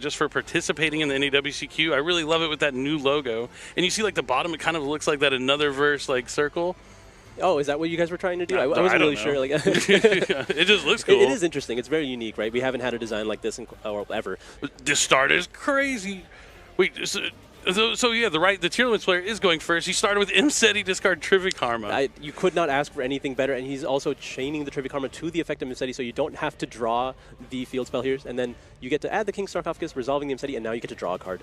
just for participating in the NAWCQ. I really love it with that new logo. And you see like the bottom, it kind of looks like that another verse like circle. Oh, is that what you guys were trying to do? No, I wasn't really sure. Like, it just looks cool. It is interesting. It's very unique, right? We haven't had a design like this ever. This start is crazy. Wait, so yeah, the Tearlament player is going first. He started with Imseti, discard Trivia Karma. You could not ask for anything better, and he's also chaining the Trivia Karma to the effect of Imseti, so you don't have to draw the field spell here, and then you get to add the King Sarcophagus, resolving the Imseti, and now you get to draw a card.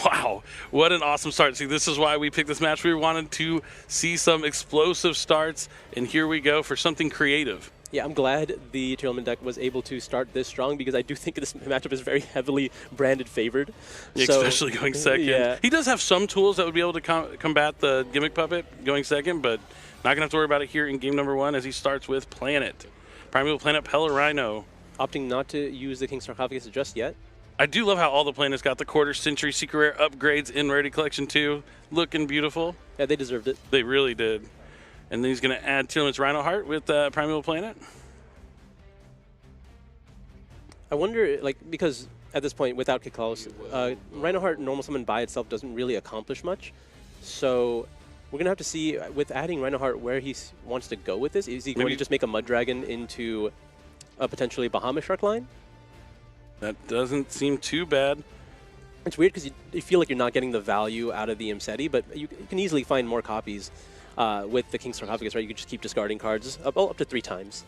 Wow, what an awesome start. See, this is why we picked this match. We wanted to see some explosive starts, and here we go for something creative. Yeah, I'm glad the Tearlament deck was able to start this strong because I do think this matchup is very heavily branded favored. Yeah, so, especially going second. Yeah. He does have some tools that would be able to combat the Gimmick Puppet going second, but not going to have to worry about it here in game number 1 as he starts with Planet. Primeval Planet, Pelorino. Opting not to use the King Sarcophagus just yet. I do love how all the planets got the Quarter Century Secret Rare upgrades in Rarity Collection 2. Looking beautiful. Yeah, they deserved it. They really did. And then he's going to add Tearlament's Rhino Heart with Primeval Planet. I wonder, like, because at this point, without Kiklos, Rhino Heart normal summon by itself doesn't really accomplish much. So we're going to have to see, with adding Rhino Heart, where he wants to go with this. Is he going to just make a Mud Dragon into a potentially Bahamut Shark line? That doesn't seem too bad. It's weird because you feel like you're not getting the value out of the Imseti, but you can easily find more copies with the King Sarcophagus, right? You can just keep discarding cards up to 3 times.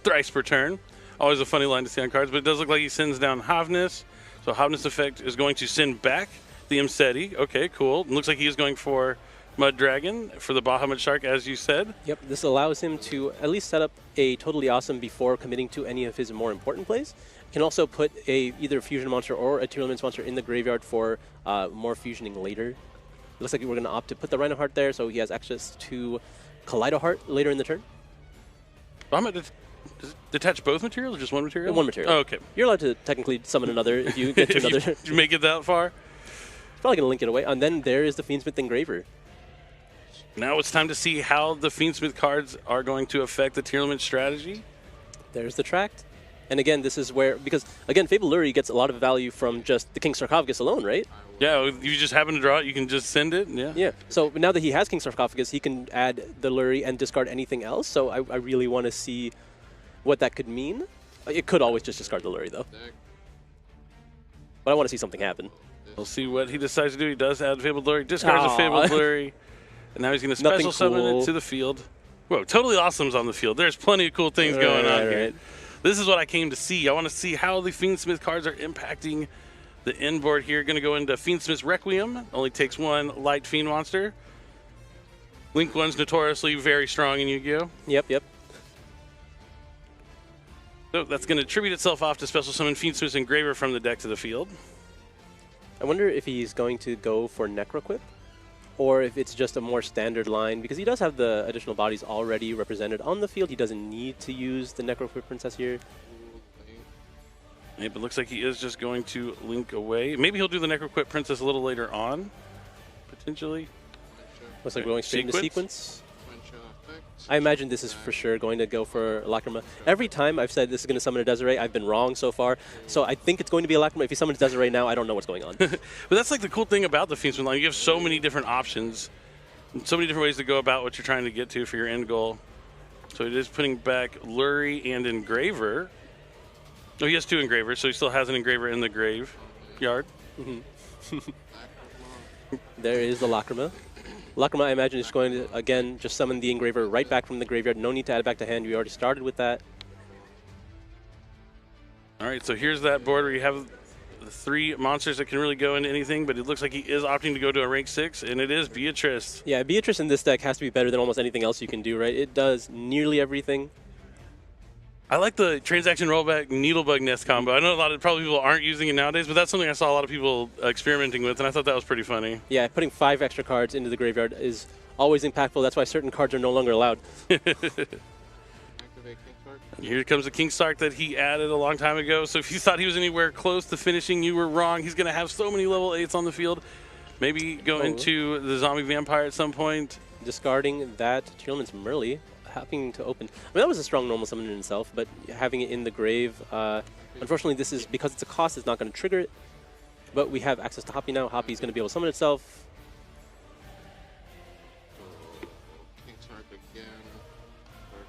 Thrice per turn. Always a funny line to see on cards, but it does look like he sends down Havnus. So Havnus effect is going to send back the Imseti. Okay, cool. It looks like he is going for Mud Dragon for the Bahamut Shark, as you said. Yep, this allows him to at least set up a Totally Awesome before committing to any of his more important plays. Can also put either a Fusion monster or a Tearlament monster in the graveyard for more fusioning later. It looks like we're going to opt to put the Rhino Heart there, so he has access to Kaleido Heart later in the turn. Bahamut does it detach both materials or just one material? One material. Oh, okay. You're allowed to technically summon another if you get to another. You make it that far? It's probably going to link it away. And then there is the Fiendsmith Engraver. Now it's time to see how the Fiendsmith cards are going to affect the Tearlament strategy. There's the Tract. And again, this is where, because again, Fable Luri gets a lot of value from just the King Sarcophagus alone, right? Yeah, you just happen to draw it, you can just send it, yeah. Yeah, so now that he has King Sarcophagus, he can add the Luri and discard anything else, so I really want to see what that could mean. It could always just discard the Luri, though. But I want to see something happen. We'll see what he decides to do. He does add Fabled Luri, discards a Fabled Luri, and now he's going to special summon it to the field. Whoa, Totally Awesome's on the field. There's plenty of cool things going on here. Right. This is what I came to see. I want to see how the Fiendsmith cards are impacting the end board here. Going to go into Fiendsmith's Requiem. Only takes 1 light Fiend monster. Link 1's notoriously very strong in Yu-Gi-Oh! Yep. So that's going to tribute itself off to special summon Fiendsmith's Engraver from the deck to the field. I wonder if he's going to go for Necroquip, or if it's just a more standard line, because he does have the additional bodies already represented on the field. He doesn't need to use the Necroquip Princess here. Yeah, but looks like he is just going to link away. Maybe he'll do the Necroquip Princess a little later on, potentially. Looks like we're going straight into sequence. I imagine this is for sure going to go for Lacrima. Every time I've said this is going to summon a Desiree, I've been wrong so far. So I think it's going to be a Lacrima. If he summons Desiree now, I don't know what's going on. But that's like the cool thing about the Fiendsmith line. You have so many different options, so many different ways to go about what you're trying to get to for your end goal. So it is putting back Luri and Engraver. Oh, he has 2 Engravers, so he still has an Engraver in the graveyard. There is the Lacrima. Lacrima, I imagine, is going to, again, just summon the Engraver right back from the graveyard. No need to add it back to hand. We already started with that. All right, so here's that board where you have the 3 monsters that can really go into anything, but it looks like he is opting to go to a rank 6, and it is Beatrice. Yeah, Beatrice in this deck has to be better than almost anything else you can do, right? It does nearly everything. I like the transaction rollback Needlebug Nest combo. I know a lot of probably people aren't using it nowadays, but that's something I saw a lot of people experimenting with, and I thought that was pretty funny. Yeah, putting 5 extra cards into the graveyard is always impactful. That's why certain cards are no longer allowed. Here comes the King Sark that he added a long time ago. So if you thought he was anywhere close to finishing, you were wrong. He's going to have so many level 8s on the field. Maybe go into the Zombie Vampire at some point. Discarding that Tearlament's Merly. Having to open. I mean, that was a strong normal summon in itself, but having it in the grave, unfortunately, this is because it's a cost. It's not going to trigger it. But we have access to Hoppy now. Hoppy's going to be able to summon itself.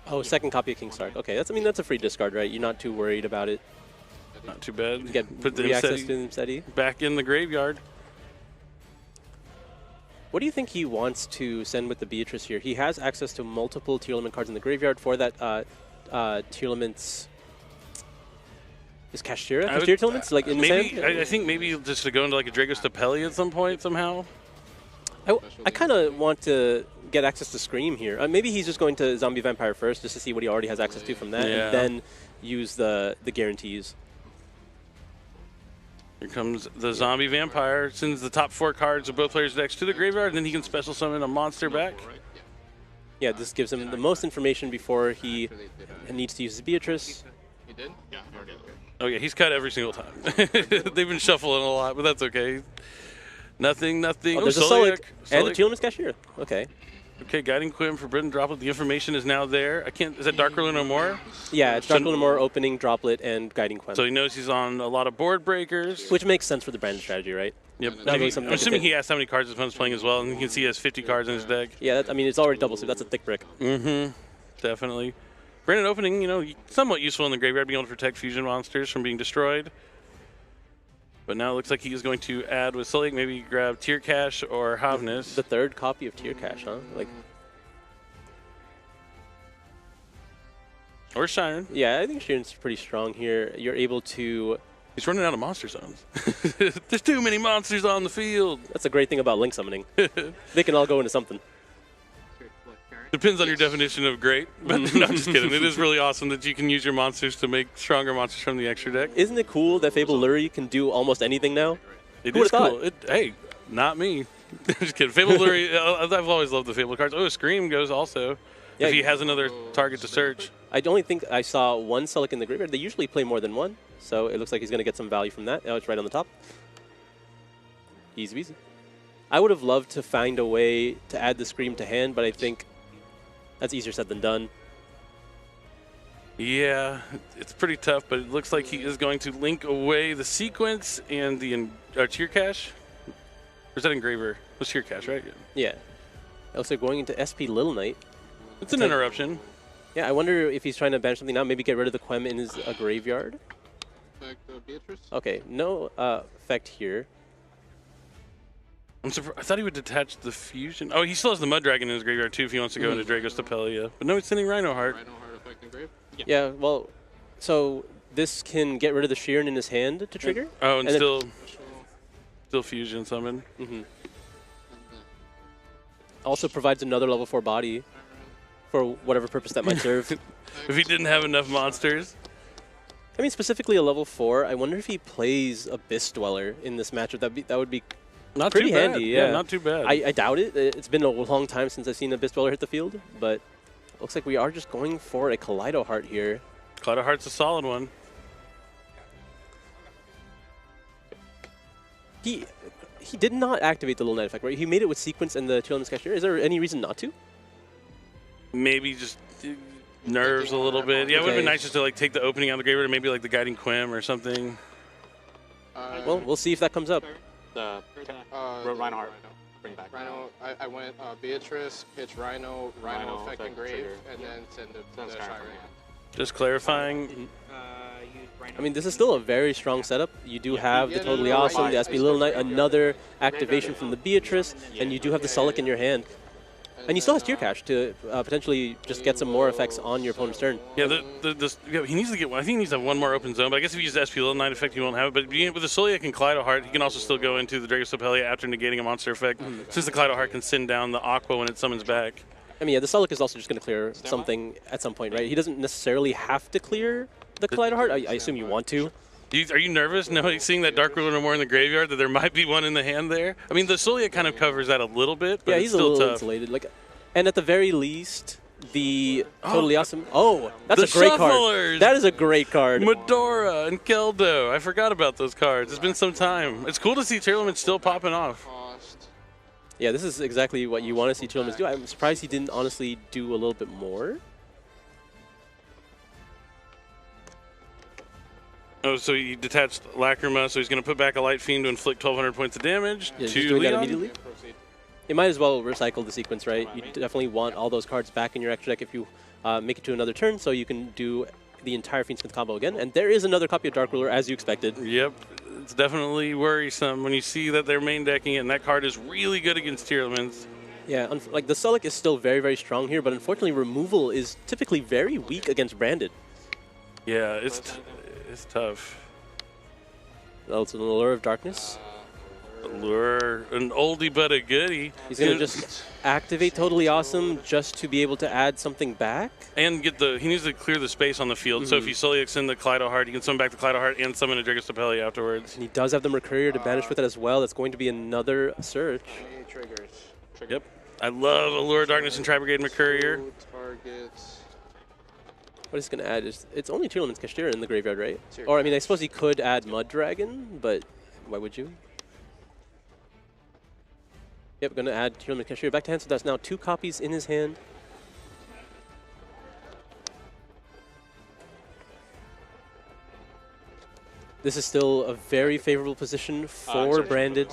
Oh, second copy of King Sark. Okay, that's, I mean, that's a free discard, right? You're not too worried about it. Not too bad. You get put the access to Imseti back in the graveyard. What do you think he wants to send with the Beatrice here? He has access to multiple Tearlament cards in the graveyard for that Tearlament's... Is Kashtira Tearlaments like in maybe, I think maybe just to go into like a Drago Stapeli at some point somehow. I kind of want to get access to Scream here. Maybe he's just going to Zombie Vampire first just to see what he already has access to from that, and then use the guarantees. Here comes the Zombie Vampire. Sends the top 4 cards of both players' decks to the graveyard, and then he can special summon a monster back. Yeah, this gives him the most information before he needs to use his Beatrice. He did? Yeah, okay. Oh yeah, he's cut every single time. They've been shuffling a lot, but that's okay. Nothing. Oh, there's a Sulik and a Tearlament's Cashier. Okay. Okay, Guiding Quim, Forbidden Droplet. The information is now there. I can't. Is that Dark Ruler no more? Yeah, it's Dark Ruler no more, Opening, Droplet, and Guiding Quim. So he knows he's on a lot of board breakers. Which makes sense for the branded strategy, right? Yep. I'm assuming he asked how many cards his opponent's playing as well, and you can see he has 50 cards in his deck. Yeah, I mean, it's already double, so that's a thick brick. Mm-hmm. Definitely. Branded Opening, you know, somewhat useful in the graveyard, being able to protect fusion monsters from being destroyed. But now it looks like he is going to add with Sulik, maybe grab Tear Cache or Havnis. The third copy of Tear Cache, huh? Like, or Shiren. Yeah, I think Shiren's pretty strong here. You're able to... He's running out of monster zones. There's too many monsters on the field. That's a great thing about Link summoning. They can all go into something. Depends on your definition of great, but no, I'm just kidding. It is really awesome that you can use your monsters to make stronger monsters from the extra deck. Isn't it cool that Fable Luri can do almost anything now? It is cool. Hey, not me. Just kidding. Fable Luri, I've always loved the Fable cards. Oh, Scream goes also. Yeah, if he has another target to search. I only think I saw one Sulik in the graveyard. They usually play more than one, so it looks like he's going to get some value from that. Now it's right on the top. Easy peasy. I would have loved to find a way to add the Scream to hand, but I think that's easier said than done. Yeah, it's pretty tough, but it looks like he is going to link away the sequence and the Tear Cache. Or is that Engraver? It was Tear Cache, right? Yeah. Also going into SP Little Knight. It's an interruption. Yeah, I wonder if he's trying to banish something now. Maybe get rid of the Quem in his graveyard. Okay, no effect here. I'm surprised. I thought he would detach the fusion. Oh, he still has the Mud Dragon in his graveyard too if he wants to go into Drago Stapelia. But no, he's sending Rhino Heart. Rhino Heart affecting grave? Yeah, well, so this can get rid of the Sheeran in his hand to trigger. Oh, and still fusion summon. Also provides another level 4 body for whatever purpose that might serve. If he didn't have enough monsters. I mean, specifically a level 4. I wonder if he plays Abyss Dweller in this matchup. That would be not pretty too bad. handy. Yeah, not too bad. I doubt it. It's been a long time since I've seen Abyss Dweller hit the field, but it looks like we are just going for a Kaleido Heart here. Kaleido Heart's a solid one. He did not activate the Little Knight effect, right? He made it with Sequence and the Tearlament's Cashier. Is there any reason not to? Maybe just nerves a little bit. Yeah, it would have been nice just to like take the opening out of the graveyard and maybe like the Guiding Quim or something. Well, we'll see if that comes up. Rhino Heart. Bring back. Rhino. I went Beatrice, pitch Rhino affecting grave, and then send the Shiren. Just clarifying. I mean, this is still a very strong setup. You do have the Totally Awesome, the SP Little Knight, another activation from the Beatrice, and you do have the Sulik in your hand. And you still have Tear Cache to potentially just get some more effects on your opponent's turn. Yeah, he needs to get one. I think he needs to have one more open zone, but I guess if he uses SP Little Knight effect, he won't have it. But with the Sulik and Kaleido Heart, he can also still go into the Drago Stapelia after negating a monster effect, since the Kaleido Heart can send down the Aqua when it summons back. I mean, yeah, the Sulik is also just going to clear something at some point, right? He doesn't necessarily have to clear the Kaleido Heart. I assume you want to. Are you nervous seeing that Dark Ruler no more in the graveyard, that there might be one in the hand there? I mean, the Sulik kind of covers that a little bit, but yeah, it's he's still a little tough. insulated. And at the very least, the Totally Awesome... Oh, that's a great card. That is a great card. Medora and Keldo. I forgot about those cards. It's been some time. It's cool to see Tearlament still popping off. Yeah, this is exactly what you want to see Tearlament do. I'm surprised he didn't honestly do a little bit more. Oh, so he detached Lacrima, so he's going to put back a Light Fiend to inflict 1,200 points of damage Yeah, to just doing that Leon. immediately. You might as well recycle the sequence, right? You definitely want all those cards back in your extra deck if you make it to another turn, so you can do the entire Fiendsmith combo again. And there is another copy of Dark Ruler, as you expected. Yep, it's definitely worrisome when you see that they're main decking it, and that card is really good against Tearlaments. Yeah, like the Sullic is still very, very strong here, but unfortunately removal is typically very weak against Branded. Yeah, it's tough. Also the Allure of Darkness. Allure, an oldie but a goodie. He's going to just activate Totally Awesome just to be able to add something back. And get he needs to clear the space on the field, so if he Sulliaks in the Kaleido Heart, he can summon back the Kaleido Heart and summon a Dragostapelia afterwards. And he does have the Mercurier to banish with it as well. That's going to be another search. Triggers. Yep. I love Allure, Darkness, and Tri-Brigade Mercurier. Targets. What it's going to add is, it's only Tearlament's Kashtira in the graveyard, right? Or, I mean, I suppose he could add Mud Dragon, but why would you? Yep, going to add Tearlament's Kashtira back to hand, so that's now 2 copies in his hand. This is still a very favorable position for Branded.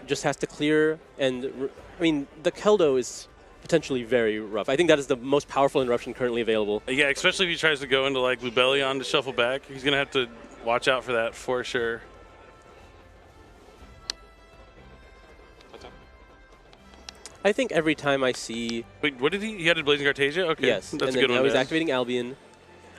Just has to clear, and I mean, the Keldo is potentially very rough. I think that is the most powerful interruption currently available. Yeah, especially if he tries to go into like Lubellion to shuffle back. He's going to have to watch out for that for sure. I think every time I see... Wait, what did he? He added Blazing Cartasia? Okay, yes, that's and a good now one. He's activating Albion.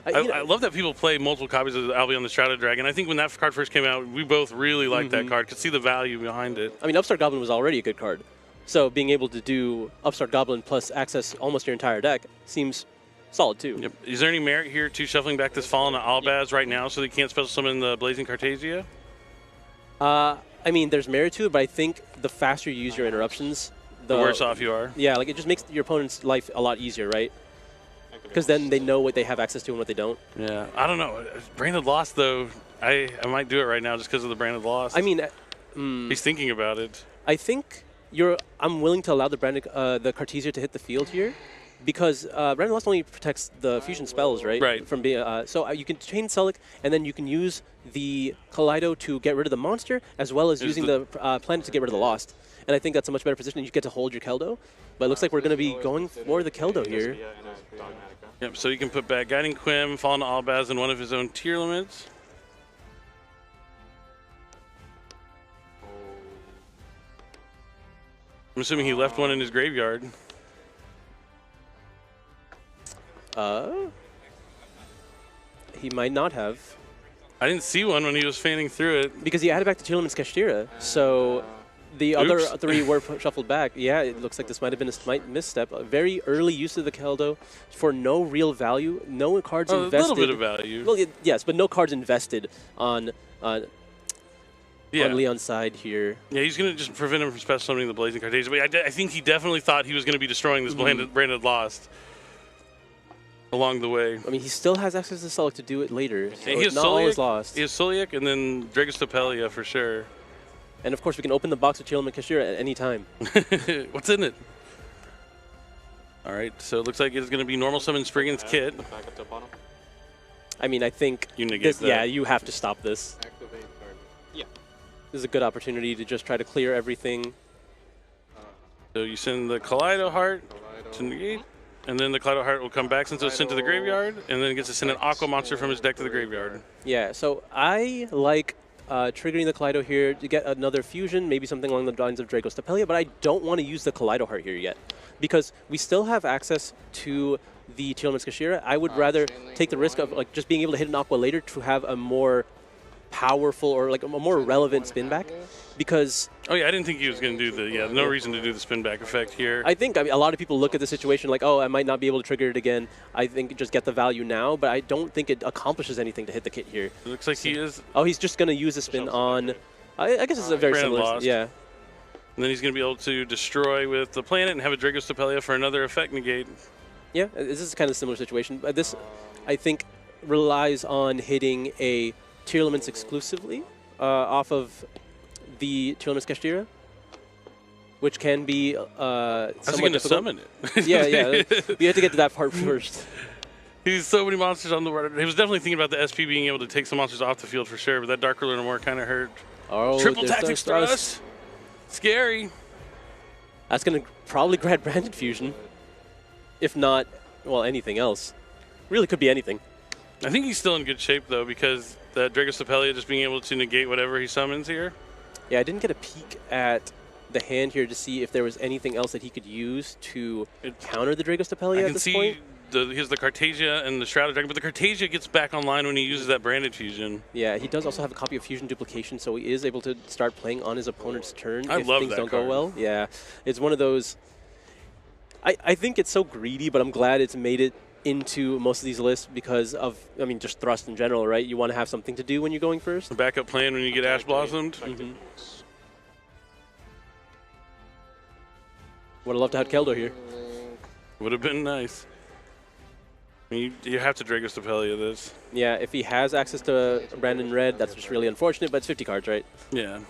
I love that people play multiple copies of Albion the Shrouded Dragon. I think when that card first came out, we both really liked that card, could see the value behind it. I mean, Upstart Goblin was already a good card. So being able to do Upstart Goblin plus access almost your entire deck seems solid too. Yep. Is there any merit here to shuffling back this Fallen to Albaz right now so they can't special summon the Blazing Cartasia? I mean, there's merit to it, but I think the faster you use your interruptions, the worse off you are. Yeah, like it just makes your opponent's life a lot easier, right? Because then they know what they have access to and what they don't. Yeah, I don't know. Branded Lost, though, I might do it right now just because of the Branded Lost. I mean, he's thinking about it. I think I'm willing to allow the the Cartesia to hit the field here, because Branded Lost only protects the fusion spells, right? Right. From being so you can chain Sullic, and then you can use the Kaleido to get rid of the monster, as well as using the planet to get rid of the Lost. And I think that's a much better position. You get to hold your Keldo, but it looks like we're going to be going for the Keldo here. Yep, so you can put back Guiding Quim, Fallen to Albaz, and one of his own Tearlaments. I'm assuming he left one in his graveyard. He might not have. I didn't see one when he was fanning through it. Because he added back to Tearlament's Kashtira, so the other 3 were shuffled back. Yeah, it looks like this might have been a slight misstep. A very early use of the Keldo for no real value, no cards invested. A little bit of value. Well, yes, but no cards invested on Leon's side here. Yeah, he's going to just prevent him from special summoning the Blazing Cartasia. But I think he definitely thought he was going to be destroying this Branded Lost along the way. I mean, he still has access to Sullic to do it later. So he has not always lost. He has Sulliak and then Dragostapelia for sure. And of course, we can open the box of Tearlament Kashtira at any time. What's in it? All right, so it looks like it's going to be normal summon Spriggan's Kit. I mean, I think you negate that. Yeah, you have to stop this. Activate card. Yeah. This is a good opportunity to just try to clear everything. So you send the Kaleido Heart to negate, and then the Kaleido Heart will come back since it was sent to the graveyard, and then it gets to send an Aqua monster from his deck to the graveyard. Yeah, so I like triggering the Kaleido here to get another fusion, maybe something along the lines of Dragostapelia, but I don't want to use the Kaleido Heart here yet, because we still have access to the Tearlament's Kashtira. I would rather take the risk of like just being able to hit an Aqua later to have a more powerful or like a more relevant spin back, because oh yeah, I didn't think he was going to do no reason to do the spin back effect here. I think a lot of people look at the situation like, oh, I might not be able to trigger it again. I think just get the value now, but I don't think it accomplishes anything to hit the kit here. It looks like he is. Oh, he's just going to use a spin on. I guess it's a very similar. Lost. Yeah. And then he's going to be able to destroy with the planet and have a Dragostapelia for another effect negate. Yeah, this is kind of a similar situation. But this, I think, relies on hitting a Tearlaments exclusively off of the Tearlaments Kashtira, which can be How's he somewhat going to difficult. summon it? Yeah. We have to get to that part first. He's so many monsters on the board. He was definitely thinking about the SP being able to take some monsters off the field for sure, but that Dark Ruler no more kind of hurt. Oh, Triple Tactics Thrust. Scary. That's going to probably grant Branded Fusion. If not, well, anything else. Really could be anything. I think he's still in good shape, though, because that Dragostapelia just being able to negate whatever he summons here. Yeah, I didn't get a peek at the hand here to see if there was anything else that he could use to counter the Dragostapelia at this point. He has the Cartagia and the Shrouded Dragon, but the Cartagia gets back online when he uses that Branded Fusion. Yeah, he does also have a copy of Fusion Duplication, so he is able to start playing on his opponent's turn I if love things that don't card. go well. Yeah, it's one of those... I think it's so greedy, but I'm glad it's made it into most of these lists because of, I mean, just Thrust in general, right? You want to have something to do when you're going first. The backup plan when you get Ash Blossomed. Would have loved to have Keldor here. Would have been nice. I mean, you have to Dragostapelia this. Yeah, if he has access to Brandon Red, that's just really unfortunate, but it's 50 cards, right? Yeah.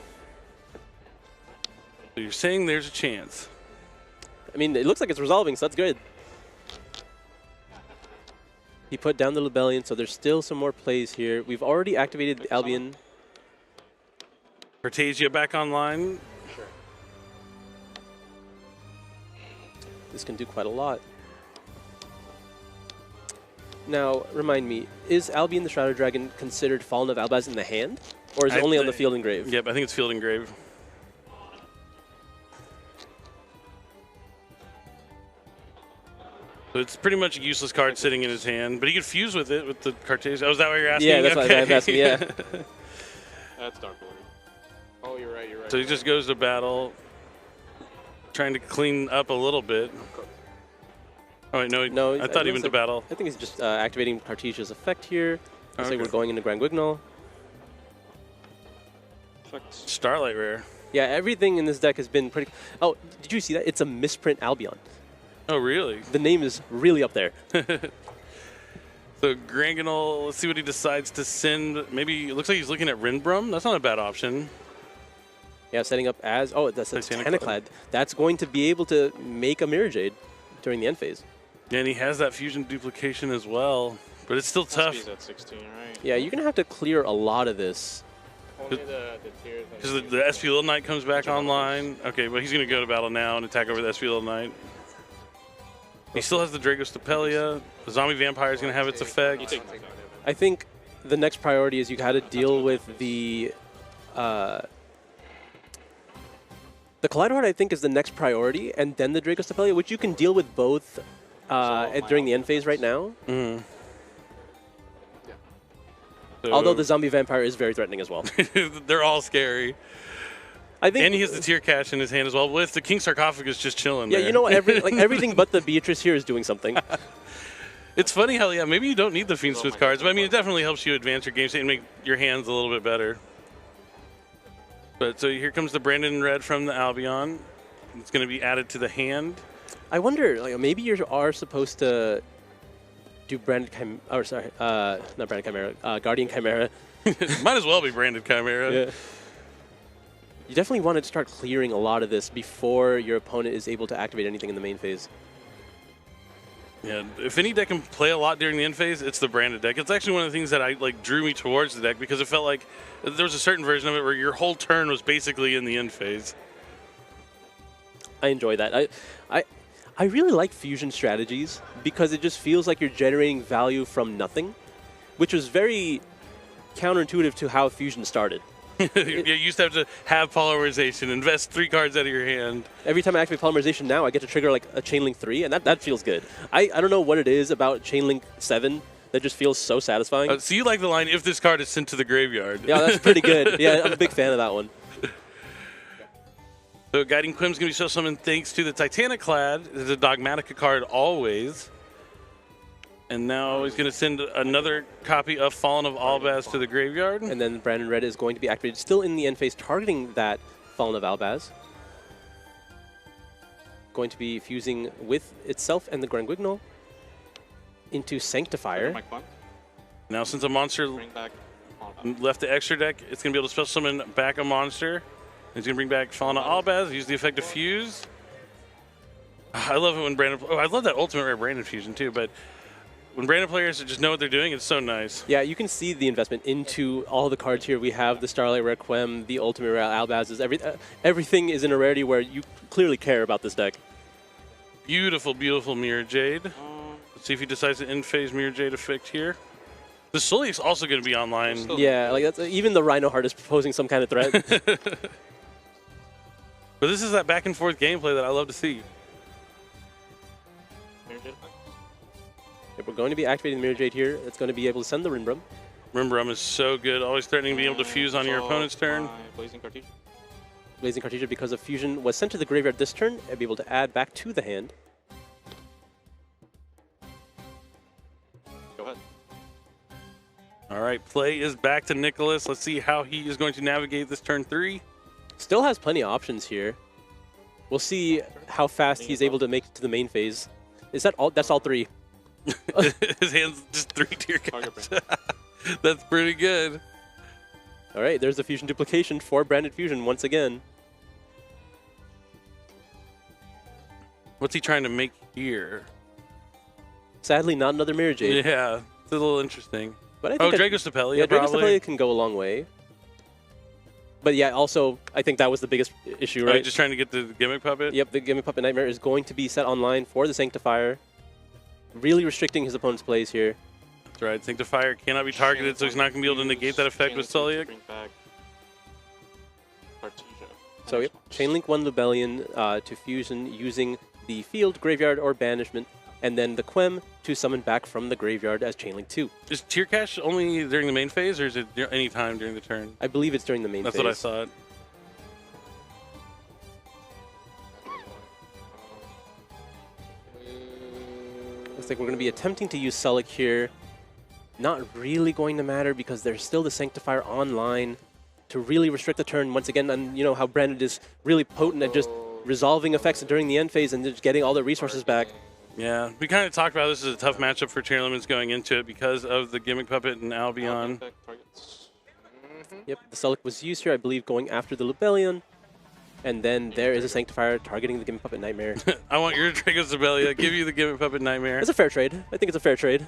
So you're saying there's a chance. I mean, it looks like it's resolving, so that's good. He put down the Libellion, so there's still some more plays here. We've already activated the Albion. Cartagia back online. Sure. This can do quite a lot. Now, remind me, is Albion the Shrouded Dragon considered Fallen of Albaz in the hand? Or is it only on the field and grave? Yep, I think it's field and grave. So it's pretty much a useless card sitting in his hand, but he could fuse with it with the Cartagia. Oh, is that what you're asking? Yeah, that's what I'm asking, yeah. That's Dark Lord. Oh, you're right, you're right. So he just goes to battle, trying to clean up a little bit. Oh, wait, no, I thought he went to battle. I think he's just activating Cartesia's effect here. Looks like we're going into Grand Guignol. Starlight Rare. Yeah, everything in this deck has been pretty... Oh, did you see that? It's a misprint Albion. Oh, really? The name is really up there. So Granganol, let's see what he decides to send. Maybe it looks like he's looking at Rinbrum. That's not a bad option. Yeah, setting up as... Oh, that's a Titaniclad. Titaniclad. That's going to be able to make a Mirror Jade during the end phase. Yeah, and he has that fusion duplication as well. But it's still tough. SP's at 16, right? Yeah, you're going to have to clear a lot of this. Only the tiers. Because the SP Little Knight comes back online. Okay, but he's going to go to battle now and attack over the SP Little Knight. He still has the Dragostapelia. The Zombie Vampire is going to have its effect. I think the next priority is you got to deal with the Collider Heart, I think, is the next priority, and then the Dragostapelia, which you can deal with both during the end phase right now. Mm-hmm. So Although the Zombie Vampire is very threatening as well. they're all scary. I think, and he has the Tear Cache in his hand as well, with the King Sarcophagus just chilling yeah, there. you know what? Everything but the Beatrice here is doing something. It's funny how, yeah, maybe you don't need the Fiendsmith cards, but I mean, it definitely helps you advance your game state and make your hands a little bit better. But so here comes the Brandon Red from the Albion. It's going to be added to the hand. I wonder, like, maybe you are supposed to do Branded Chimera, or sorry, not Branded Chimera, Guardian Chimera. Might as well be Branded Chimera. Yeah. You definitely want to start clearing a lot of this before your opponent is able to activate anything in the main phase. Yeah, if any deck can play a lot during the end phase, it's the Branded deck. It's actually one of the things that drew me towards the deck because it felt like there was a certain version of it where your whole turn was basically in the end phase. I enjoy that. I really like fusion strategies because it just feels like you're generating value from nothing, which was very counterintuitive to how fusion started. You used to have polymerization, invest 3 cards out of your hand. Every time I activate polymerization now, I get to trigger like a Chainlink 3, and that feels good. I don't know what it is about Chainlink 7 that just feels so satisfying. So you like the line, if this card is sent to the graveyard. Yeah, that's pretty good. Yeah, I'm a big fan of that one. So Guiding Quim's going to be so summoned thanks to the Titaniclad. It's a Dogmatica card always. And now he's going to send another copy of Fallen of Albaz to the graveyard. And then Brandon Red is going to be activated still in the end phase, targeting that Fallen of Albaz. Going to be fusing with itself and the Grand Guignol into Sanctifier. Now since a monster left the extra deck, it's going to be able to special summon back a monster. He's going to bring back Fallen of Albaz, use the effect of Fuse. I love it when Brandon... Oh, I love that Ultimate Rare Brandon Fusion too, but... when Brandon players just know what they're doing, it's so nice. Yeah, you can see the investment into all the cards here. We have the Starlight Requiem, the Ultimate Rare Albaz's. Everything is in a rarity where you clearly care about this deck. Beautiful, beautiful Mirror Jade. Let's see if he decides to end-phase Mirror Jade effect here. The Soul's also going to be online. Yeah, like that's even the Rhino Heart is proposing some kind of threat. But this is that back-and-forth gameplay that I love to see. If we're going to be activating the Mirror Jade here, it's going to be able to send the Rinbrum. Rinbrum is so good, always threatening to be able to fuse on your opponent's turn. Blazing Cartesia. Blazing Cartesia, because the fusion was sent to the graveyard this turn, and be able to add back to the hand. Go ahead. All right, play is back to Nicholas. Let's see how he is going to navigate this turn 3. Still has plenty of options here. We'll see how fast he's able to make it to the main phase. Is that all? That's all 3. His hand's just 3 tier cards. That's pretty good. All right, there's the fusion duplication for Branded Fusion once again. What's he trying to make here? Sadly, not another Mirror Jade. Yeah, it's a little interesting. But I think Drago Stapelia, yeah, Drago probably. Stapelia can go a long way. But yeah, also, I think that was the biggest issue, right? Just trying to get the Gimmick Puppet? Yep, the Gimmick Puppet Nightmare is going to be set online for the Sanctifier. Really restricting his opponent's plays here. That's right. Sanctifier cannot be targeted, so he's not going to be able to negate that effect with Sulliak. So yep, Chainlink 1 Lubellion to fusion using the field, graveyard, or banishment, and then the Quem to summon back from the graveyard as Chainlink 2. Is Tier Cash only during the main phase, or is it any time during the turn? I believe it's during the main phase. That's what I thought. Looks like we're going to be attempting to use Sulliak here. Not really going to matter because there's still the Sanctifier online to really restrict the turn once again. And you know how Brandon is really potent at just resolving effects during the end phase and just getting all the resources back. Yeah, we kind of talked about this as a tough matchup for Tearlaments going into it because of the Gimmick Puppet and Albion. Yep, the Sulliak was used here, I believe, going after the Lubellion. And then there is a Sanctifier targeting the Gimmick Puppet Nightmare. I want your Drago Stapelia. Give you the Gimmick Puppet Nightmare. It's a fair trade. I think it's a fair trade.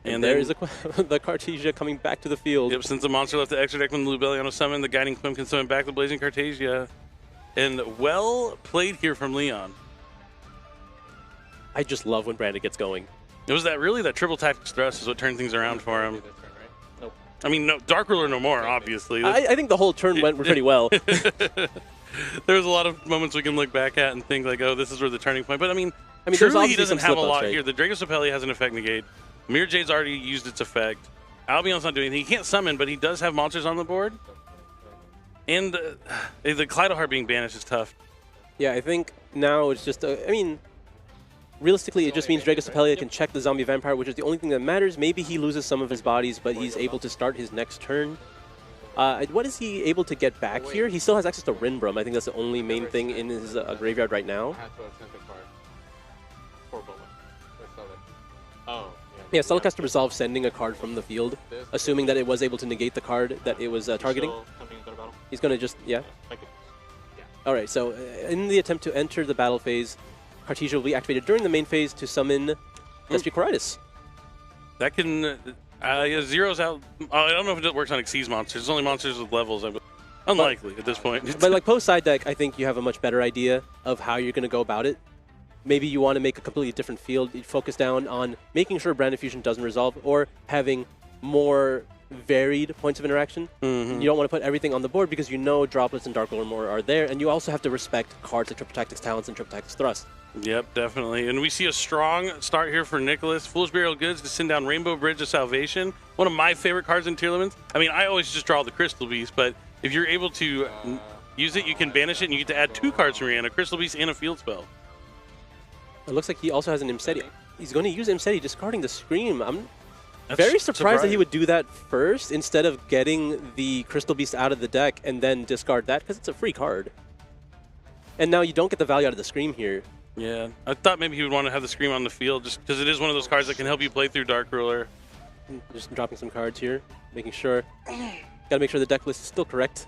And there is the Cartesia coming back to the field. Yep, since the monster left the extra deck when the Lubellion was summoned, the Guiding Quim can summon back the Blazing Cartesia. And well played here from Leon. I just love when Brandon gets going. It was that triple tactics thrust is what turned things around for him. I mean, no, Dark Ruler no more, obviously. I think the whole turn went pretty well. There was a lot of moments we can look back at and think like, oh, this is where the turning point. But I mean truly he doesn't have a lot here. The Drago Stapelia has an effect negate. Mirror Jade's already used its effect. Albion's not doing anything. He can't summon, but he does have monsters on the board. And the Kaleido Heart being banished is tough. Yeah, I think now it's just, I mean, realistically, it just means Drago Stapelia can check the Zombie Vampire, which is the only thing that matters. Maybe he loses some of his bodies, but he's able to start his next turn. What is he able to get back here? He still has access to Rinbrum. I think that's the only main thing in his graveyard right now. Yeah, Sulliak has to resolve sending a card from the field, assuming that it was able to negate the card that it was targeting. He's going to just, yeah. Alright, so in the attempt to enter the battle phase, Cartesia will be activated during the main phase to summon Despia Coritis. That can zeros out. I don't know if it works on Xyz monsters. It's only monsters with levels. Unlikely at this point. But like post side deck, I think you have a much better idea of how you're going to go about it. Maybe you want to make a completely different field. You focus down on making sure Branded Fusion doesn't resolve or having more varied points of interaction. You don't want to put everything on the board because you know Droplets and Dark Ruler more are there, and you also have to respect cards like Triple Tactics Talents and Triple Tactics Thrust. Yep, definitely. And we see a strong start here for Nicholas. Foolish Burial Goods to send down Rainbow Bridge of Salvation. One of my favorite cards in Tearlaments. I mean, I always just draw the Crystal Beast, but if you're able to use it, you can banish it, and you get to add 2 cards from your hand, a Crystal Beast and a Field Spell. It looks like he also has an Imseti. He's going to use Imseti, discarding the Scream. I'm very surprised that he would do that first instead of getting the Crystal Beast out of the deck and then discard that, because it's a free card. And now you don't get the value out of the Scream here. Yeah, I thought maybe he would want to have the Scream on the field just because it is one of those cards that can help you play through Dark Ruler. Just dropping some cards here, making sure. Got to make sure the deck list is still correct.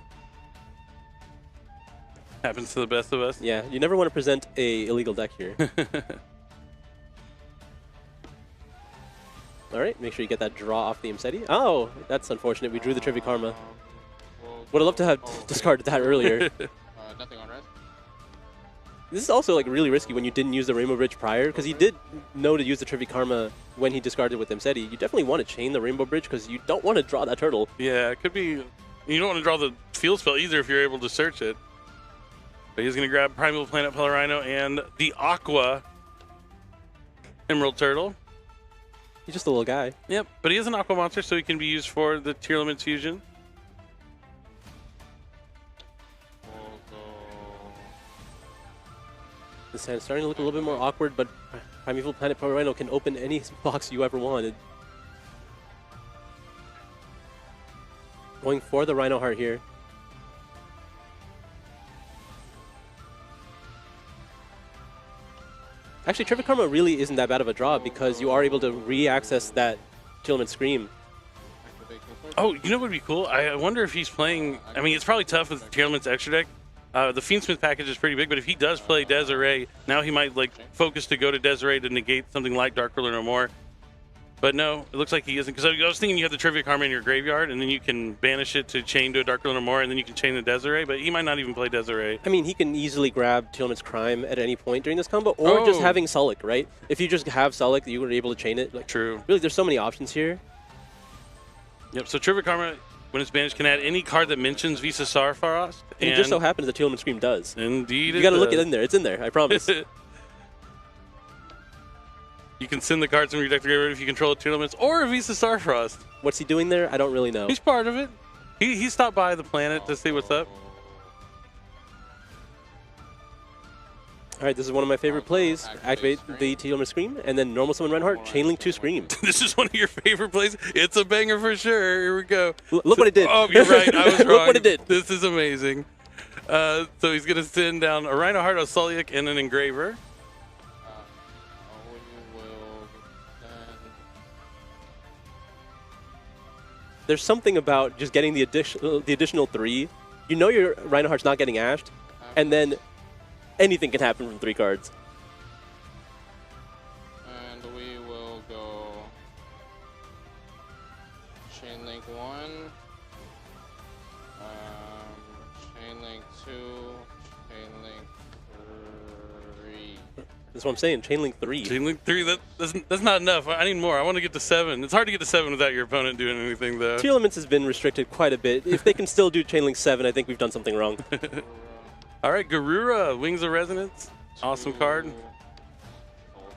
Happens to the best of us. Yeah, you never want to present a illegal deck here. All right, make sure you get that draw off the Imseti. Oh, that's unfortunate. We drew the Trivia Karma. Would have loved to have discarded that earlier. Nothing on red. This is also like really risky when you didn't use the Rainbow Bridge prior, because he did know to use the Trivia Karma when he discarded with Imseti. You definitely want to chain the Rainbow Bridge because you don't want to draw that turtle. Yeah, it could be. You don't want to draw the field spell either if you're able to search it. But he's going to grab Primeval Planet Pelarino and the Aqua Emerald Turtle. He's just a little guy. Yep, but he is an Aqua monster, so he can be used for the Tearlament fusion. This hand's starting to look a little bit more awkward, but Primeval Planet Pelarino can open any box you ever wanted. Going for the Rhino Heart here. Actually, Trivia Karma really isn't that bad of a draw because you are able to re-access that Tearlament Scream. Oh, you know what would be cool? I wonder if he's playing... I mean, it's probably tough with Tearlament's extra deck. The Fiendsmith package is pretty big, but if he does play Desiree, now he might like focus to go to Desiree to negate something like Dark Ruler no more. But no, it looks like he isn't. Because I was thinking you have the Trivia Karma in your graveyard, and then you can banish it to chain to a Dark Ruler no more, and then you can chain the Desiree, but he might not even play Desiree. I mean, he can easily grab Tearlament's Crime at any point during this combo, or just having Sullic, right? If you just have Sullic, you were able to chain it. Like, true. Really, there's so many options here. Yep, so Trivia Karma, when it's banished, can add any card that mentions Visa Sarfarost. And it just so happens the Tearlament Scream does. Indeed You got to look it in there. It's in there, I promise. You can send the cards from your deck to graveyard if you control Tearlaments or a Visa Sarfrost. What's he doing there? I don't really know. He's part of it. He stopped by the planet to see what's up. All right, this is one of my favorite plays. Activate the Tearlament Scream, and then normal summon Reinhardt, Chainlink 2 Scream. This is one of your favorite plays. It's a banger for sure. Here we go. Look what it did. Oh, you're right. I was wrong. Look what it did. This is amazing. So he's going to send down a Rhino Heart, a Sulliak, and an Engraver. There's something about just getting the additional 3. You know your Rhino Heart's not getting ashed, and then anything can happen from 3 cards. And we will go Chainlink 1, Chainlink 2, Chainlink 3. That's what I'm saying, Chainlink 3. Chainlink 3, that's not enough. I need more. I want to get to 7. It's hard to get to 7 without your opponent doing anything, though. Tearlaments has been restricted quite a bit. If they can still do Chainlink 7, I think we've done something wrong. All right, Garura, Wings of Resonance. Awesome card.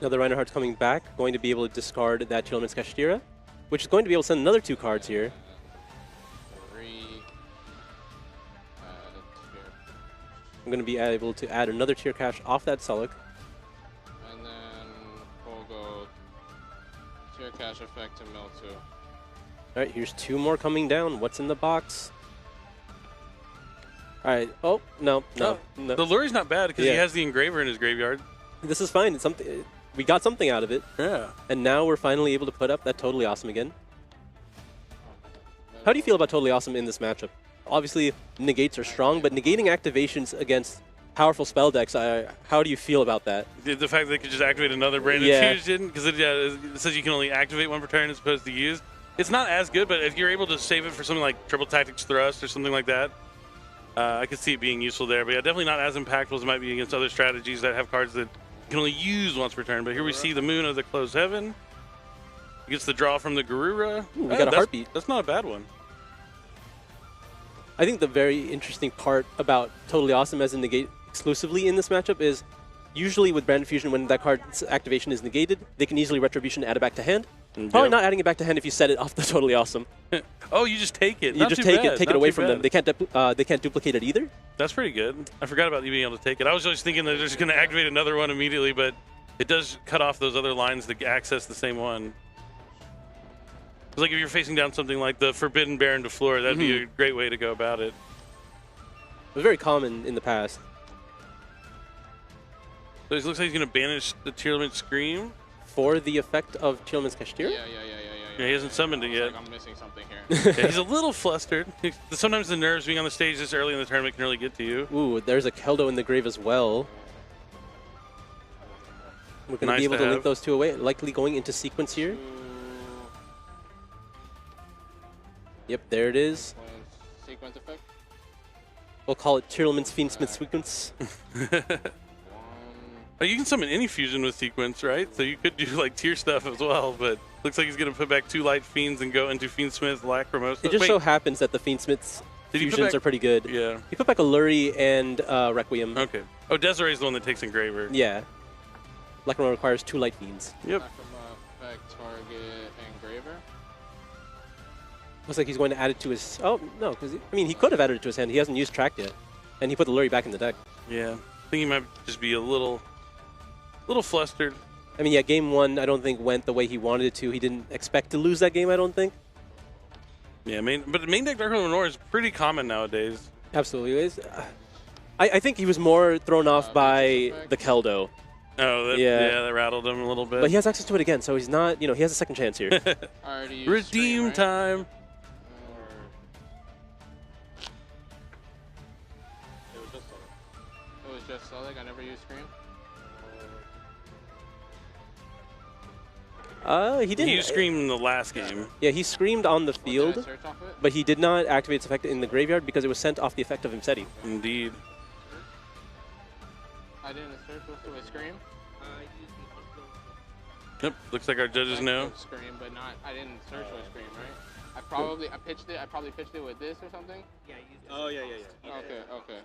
Now the Rhino Heart's coming back, going to be able to discard that Tearlament's Kashtira, which is going to be able to send another 2 cards here. 3. I'm going to be able to add another Tear Cache off that Sullic. And then we'll go Tear Cache effect to mill 2. All right, here's 2 more coming down. What's in the box? All right. Oh, no. The Lurie's not bad because he has the Engraver in his graveyard. This is fine. It's something. We got something out of it. Yeah. And now we're finally able to put up that Totally Awesome again. How do you feel about Totally Awesome in this matchup? Obviously, negates are strong, but negating activations against powerful spell decks, how do you feel about that? The fact that they could just activate another branded fusion, because it says you can only activate 1 per turn as opposed to use. It's not as good, but if you're able to save it for something like Triple Tactics Thrust or something like that, I could see it being useful there. But yeah, definitely not as impactful as it might be against other strategies that have cards that you can only use once per turn. But here we see the Moon of the Closed Heaven. Gets the draw from the Garura. Ooh, we got a Heartbeat. That's not a bad one. I think the very interesting part about Totally Awesome as a negate exclusively in this matchup is usually with Branded Fusion, when that card's activation is negated, they can easily Retribution add it back to hand. Probably not adding it back to hand if you set it off the Totally Awesome. Oh, you just take it. You just take it away from them. They can't duplicate it either. That's pretty good. I forgot about you being able to take it. I was just thinking that they're just going to activate another one immediately, but it does cut off those other lines to access the same one. It's like if you're facing down something like the Forbidden Baron to Floor, that'd be a great way to go about it. It was very common in the past. So it looks like he's going to banish the Tearlament Scream. For the effect of Tearlament's Kashtira? Yeah, he hasn't summoned it yet. Like I'm missing something here. Yeah, he's a little flustered. Sometimes the nerves being on the stage this early in the tournament can really get to you. Ooh, there's a Keldo in the grave as well. We're going to be able to link those 2 away, likely going into sequence here. Yep, there it is. Sequence effect. We'll call it Tearlament's Fiendsmith sequence. Oh, you can summon any fusion with sequence, right? So you could do like tier stuff as well, but looks like he's going to put back 2 light fiends and go into Fiendsmith, Lacrimosa. It just so happens that the Fiendsmith's fusions are pretty good. Yeah. He put back a Lurie and Requiem. Okay. Oh, Desiree's the one that takes Engraver. Yeah. Lacrimosa requires 2 light fiends. Yep. Lacrimosa effect, target, Engraver. Looks like he's going to add it to his... Oh, no, because, I mean, he could have added it to his hand. He hasn't used Tract yet. And he put the Lurie back in the deck. Yeah. I think he might just be a little flustered. I mean, yeah, game 1 I don't think went the way he wanted it to. He didn't expect to lose that game, I don't think. Yeah, but main deck Dark Lenore is pretty common nowadays. Absolutely. I think he was more thrown off by the Keldo. Oh, yeah, that rattled him a little bit. But he has access to it again, so he's not, he has a second chance here. Redeem time. It was just Solid. I never used Scream. He didn't. He screamed in the last game. Yeah, he screamed on the field, but he did not activate its effect in the graveyard because it was sent off the effect of Imseti. Indeed. I didn't search with a Scream. Yep, looks like our judges know. Scream, but not. I didn't search with Scream, right? I probably pitched it with this or something. Yeah, yeah. Okay.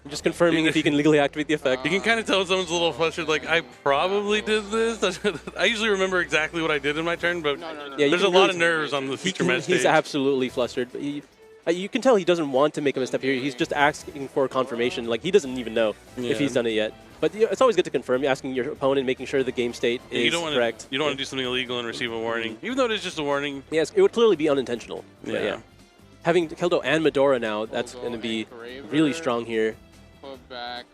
Just confirming if he can legally activate the effect. You can kind of tell when someone's a little flustered, like, I probably did this. I usually remember exactly what I did in my turn, but Yeah, there's a lot of nerves on the feature match stage. He's absolutely flustered. But you can tell he doesn't want to make a misstep here. He's just asking for confirmation. Like, he doesn't even know if he's done it yet. But it's always good to confirm. You're asking your opponent, making sure the game state is correct. You don't want to do something illegal and receive a warning, even though it is just a warning. Yes, it would clearly be unintentional. Yeah. But yeah. Having Keldo and Medora now, that's going to be really strong here. Put back.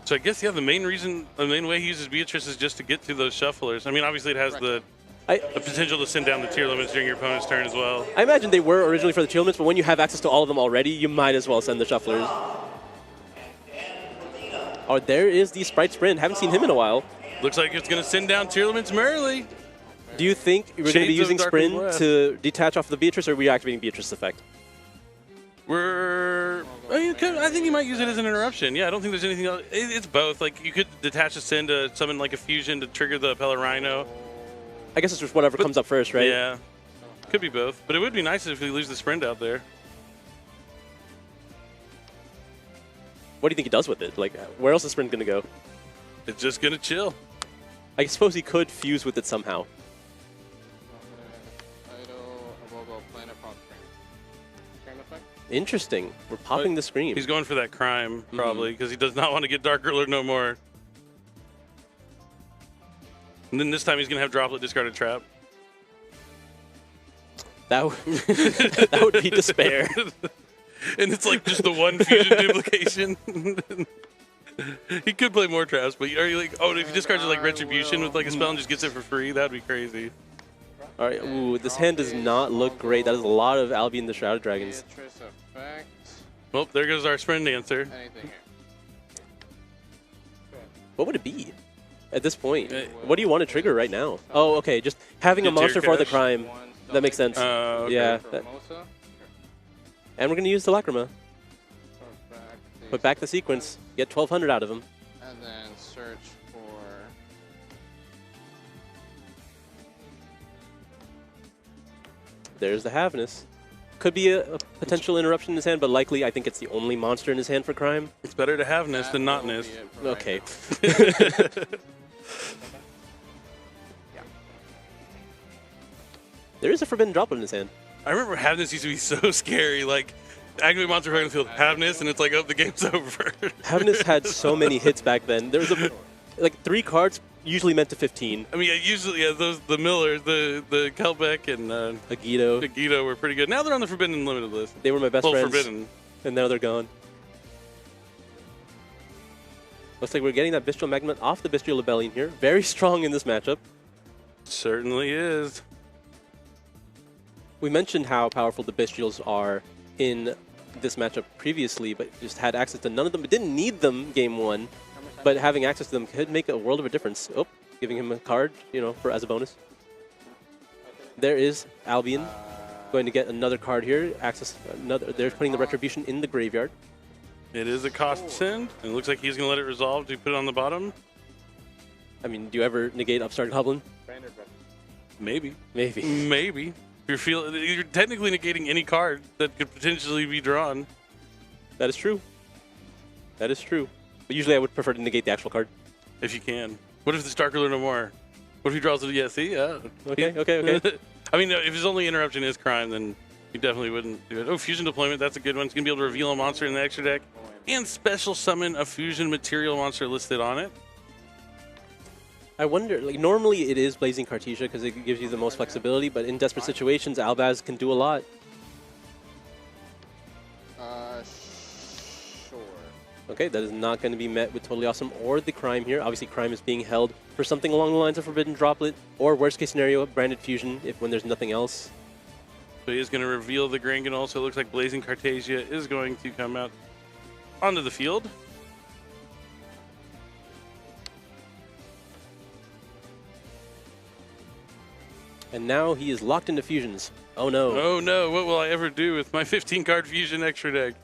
So I guess, yeah, the main way he uses Beatrice is just to get to those shufflers. I mean, obviously it has the potential to send down the tier limits during your opponent's turn as well. I imagine they were originally for the tier limits, but when you have access to all of them already, you might as well send the shufflers. Oh, there is the Sprite Sprint. Haven't seen him in a while. Looks like it's going to send down tier limits merrily. Do you think we're going to be using Sprint to detach off the Beatrice, or are we activating Beatrice's effect? I think you might use it as an interruption. Yeah, I don't think there's anything else. It's both. Like, you could detach a Sin to summon like a fusion to trigger the Pella Rhino. I guess it's just whatever comes up first, right? Yeah. Could be both. But it would be nice if we lose the Sprint out there. What do you think he does with it? Like, where else is Sprint going to go? It's just going to chill. I suppose he could fuse with it somehow. Interesting. We're popping the Scream. He's going for that crime, probably, because he does not want to get Dark Ruler no more. And then this time he's going to have Droplet discarded Trap. That would be despair. And it's like just the one fusion duplication. He could play more traps, but are you like, oh, if he discards it like Retribution with like a spell and just gets it for free, that'd be crazy. All right, ooh, this hand does not look great. That is a lot of Albion the Shrouded Dragons. Well, there goes our Sprint answer. What would it be at this point? What do you want to trigger right now? Oh, okay, just having a monster for the crime. That makes sense. Okay. Yeah. And we're going to use the Lacrima. Put back the sequence. Get 1,200 out of him. And then search for... There's the Havness. Could be a potential interruption in his hand, but likely I think it's the only monster in his hand for crime. It's better to have Ness than not Ness. Okay. There is a Forbidden Droplet in his hand. I remember Havness used to be so scary. Like, activate monster on the field, Havness, and it's like, oh, the game's over. Havness had so many hits back then. There was like 3 cards, usually meant to 15. I mean, usually, the Miller, the Kelbeck, and Agito were pretty good. Now they're on the Forbidden and Limited list. They were my best friends. Forbidden. And now they're gone. Looks like we're getting that Bestial Magnet off the Bestial Libellion here. Very strong in this matchup. Certainly is. We mentioned how powerful the Bestials are in this matchup previously, but just had access to none of them. It didn't need them game 1, but having access to them could make a world of a difference. Oh, giving him a card, as a bonus. There is Albion going to get another card here. Access another. They're putting the Retribution in the graveyard. It is a cost send, and it looks like he's going to let it resolve. Do you put it on the bottom? I mean, do you ever negate Upstart Goblin? Maybe. Maybe. Maybe. You're technically negating any card that could potentially be drawn. That is true. That is true. But usually I would prefer to negate the actual card. If you can. What if the Dark Ruler no more? What if he draws it? Yeah, see? Yeah. Okay. I mean, if his only interruption is crime, then he definitely wouldn't do it. Oh, Fusion Deployment, that's a good one. He's going to be able to reveal a monster in the extra deck and special summon a Fusion material monster listed on it. I wonder, like, normally it is Blazing Cartesia because it gives you the most flexibility, but in desperate situations, Albaz can do a lot. Sure. Okay, that is not going to be met with Totally Awesome or the Crime here. Obviously, Crime is being held for something along the lines of Forbidden Droplet, or worst case scenario, Branded Fusion when there's nothing else. So he is going to reveal the Granganol, so it looks like Blazing Cartesia is going to come out onto the field. And now he is locked into fusions. Oh no. Oh no, what will I ever do with my 15-card Fusion extra deck?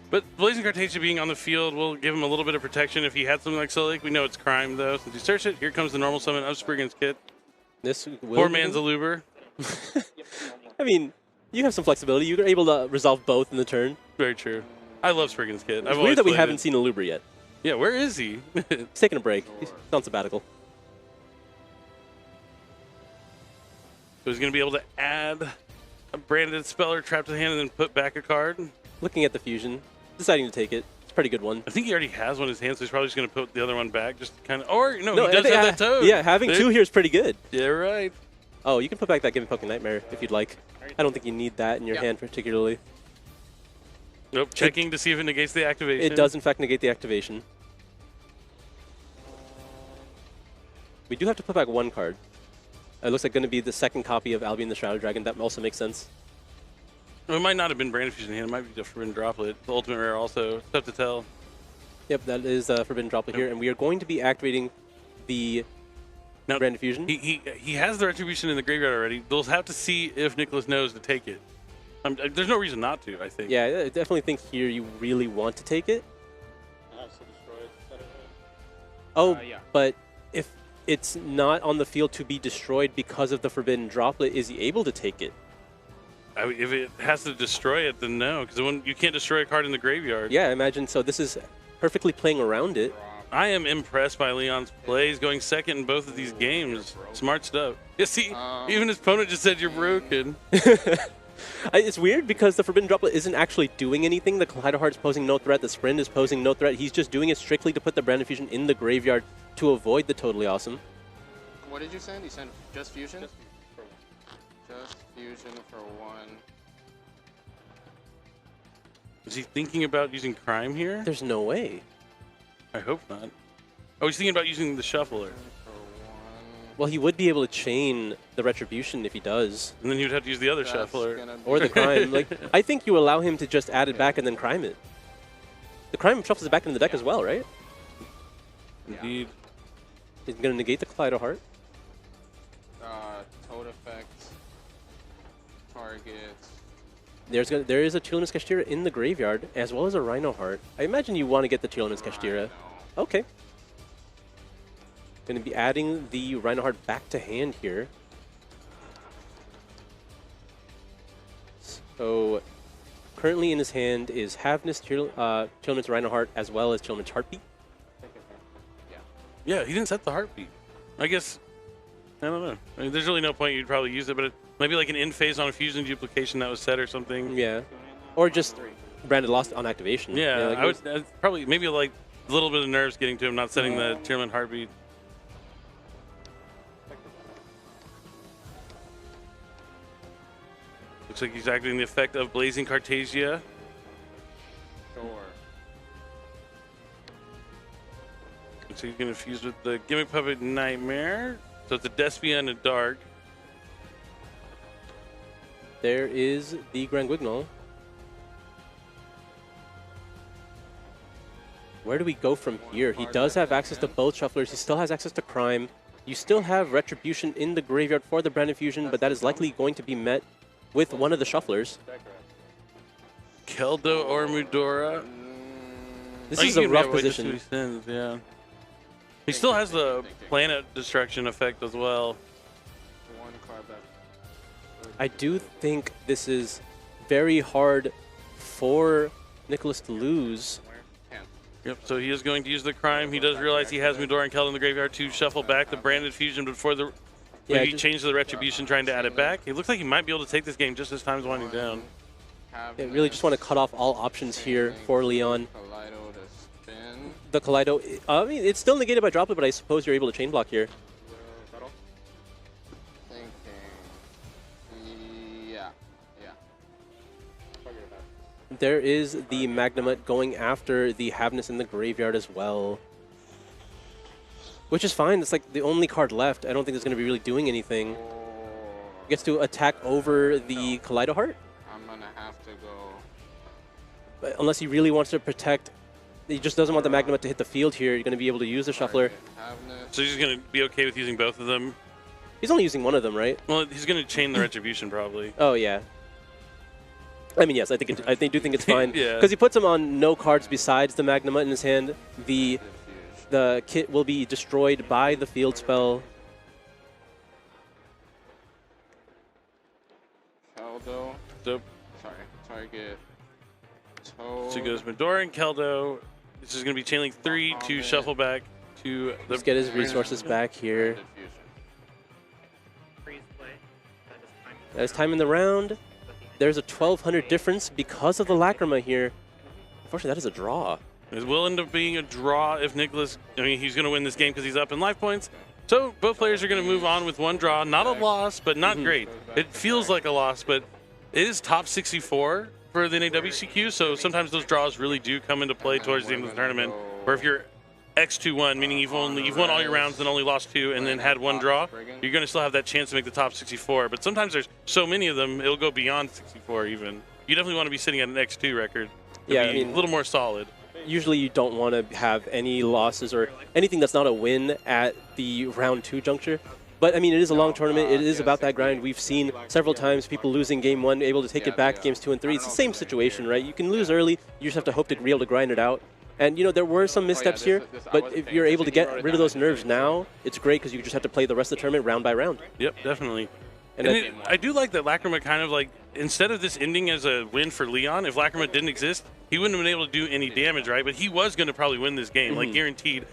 But Blazing Cartesia being on the field will give him a little bit of protection if he had something like Solik. We know it's crime though. Since you search it, here comes the normal summon of Spriggan's Kit. This Poor man's a Luber. I mean, you have some flexibility. You're able to resolve both in the turn. Very true. I love Spriggan's Kit. It's weird that we haven't seen a Luber yet. Yeah, where is he? He's taking a break. He's on sabbatical. So he's going to be able to add a branded speller trapped in the hand and then put back a card. Looking at the fusion, deciding to take it. It's a pretty good one. I think he already has one in his hand, so he's probably just going to put the other one back. Just kind of, or no, he does have that toad. Yeah, having two here is pretty good. Yeah, right. Oh, you can put back that Given Poking Nightmare if you'd like. I don't think you need that in your hand particularly. Nope, checking to see if it negates the activation. It does, in fact, negate the activation. We do have to put back one card. It looks like going to be the second copy of Albion the Shadow Dragon. That also makes sense. Well, it might not have been Branded Fusion here. It might be just Forbidden Droplet. The ultimate rare also. It's tough to tell. Yep, that is Forbidden Droplet here. And we are going to be activating the Branded Fusion. He has the Retribution in the graveyard already. They'll have to see if Nicholas knows to take it. There's no reason not to, I think. Yeah, I definitely think here you really want to take it. Oh, yeah. But if it's not on the field to be destroyed because of the Forbidden Droplet, is he able to take it? If it has to destroy it, then no, because you can't destroy a card in the graveyard. Yeah, I imagine so. This is perfectly playing around it. I am impressed by Leon's plays, going second in both of these games. Smart stuff. Yeah, see, even his opponent just said you're broken. It's weird because the Forbidden Droplet isn't actually doing anything. The Kaleido Heart is posing no threat. The Sprint is posing no threat. He's just doing it strictly to put the Branded Fusion in the graveyard to avoid the Totally Awesome. What did you send? You sent just Fusion? Just Fusion for one. Is he thinking about using Crime here? There's no way. I hope not. Oh, he's thinking about using the Shuffler. Well, he would be able to chain the Retribution if he does. And then he would have to use the other Shuffler. Or the Crime. Like, I think you allow him to just add it back and then Crime it. The Crime shuffles it back into the deck as well, right? Indeed. He's going to negate the Kaleido Heart. Toad effect. Target. There is a Tearlament's Kashtira in the graveyard, as well as a Rhino Heart. I imagine you want to get the Tearlament's Kashtira. Okay. Going to be adding the Rhino Heart back to hand here. So, currently in his hand is Havness, Tearlament's Rhino Heart, as well as Tearlament's Heartbeat. Yeah, he didn't set the Heartbeat. I guess, I don't know. I mean, there's really no point you'd probably use it, but it might be like an in phase on a Fusion duplication that was set or something. Yeah. Or just Branded Lost on activation. Yeah, like I would probably, maybe like a little bit of nerves getting to him, not setting the Tearlament Heartbeat. Looks like he's activating the effect of Blazing Cartesia. Sure. So he's going to fuse with the Gimmick Puppet Nightmare. So it's a Despia and a Dark. There is the Grand Guignol. where do we go from here? He does have access to both shufflers. He still has access to Crime. You still have Retribution in the graveyard for the Branded Fusion, but that is likely going to be met with one of the shufflers. Keldo or Mudora. This is a rough position. Yeah. He still has the planet destruction effect as well. I do think this is very hard for Nicholas to lose. Yep, so he is going to use the Crime. He does realize he has Mudora and Keldo in the graveyard to shuffle back the Branded Fusion before the maybe change the Retribution, trying to add it back. It looks like he might be able to take this game just as time's winding down. They really just want to cut off all options here for Leon. The Kaleido, I mean, it's still negated by Droplet, but I suppose you're able to chain block here. There is the Magnamut going after the Havness in the graveyard as well. Which is fine. It's like the only card left. I don't think it's going to be really doing anything. Gets to attack over the Kaleido Heart. I'm going to have to go. But unless he really wants to protect, he just doesn't want the Magnamut to hit the field here. You're going to be able to use the Shuffler. So he's going to be okay with using both of them? He's only using one of them, right? Well, he's going to chain the Retribution probably. Oh, yeah. I mean, yes, I do think it's fine. Yeah. Because he puts him on no cards besides the Magnamut in his hand. The kit will be destroyed by the field spell. Keldo. So, Target. So he goes Mudora and Keldo. This is going to be chain link 3 to shuffle back to the... Let's get his resources back here. As time in the round. There's a 1,200 difference because of the Lacrima here. Unfortunately, that is a draw. It will end up being a draw if Nicholas... I mean, he's going to win this game because he's up in life points. So both players are going to move on with one draw. Not a loss, but not great. It feels like a loss, but it is top 64 for the NAWCQ, so sometimes those draws really do come into play towards the end of the tournament. Or if you're X2-1, meaning you've won all your rounds, then only lost 2, and then had 1 draw, you're going to still have that chance to make the top 64. But sometimes there's so many of them, it'll go beyond 64 even. You definitely want to be sitting at an X2 record. Yeah, I mean, a little more solid. Usually you don't want to have any losses or anything that's not a win at the round 2 juncture. But, I mean, it is a long tournament. It is about that grind. We've seen several times people losing game 1, able to take it back games 2 and 3. It's the same situation, right? You can lose early. You just have to hope to be able to grind it out. And, you know, there were some missteps here, but if you're able to get rid of those nerves now, it's great because you just have to play the rest of the tournament round by round. Yep, definitely. And I do like that Lacrima kind of like, instead of this ending as a win for Leon, if Lacrima didn't exist, he wouldn't have been able to do any damage, right? But he was going to probably win this game, like guaranteed.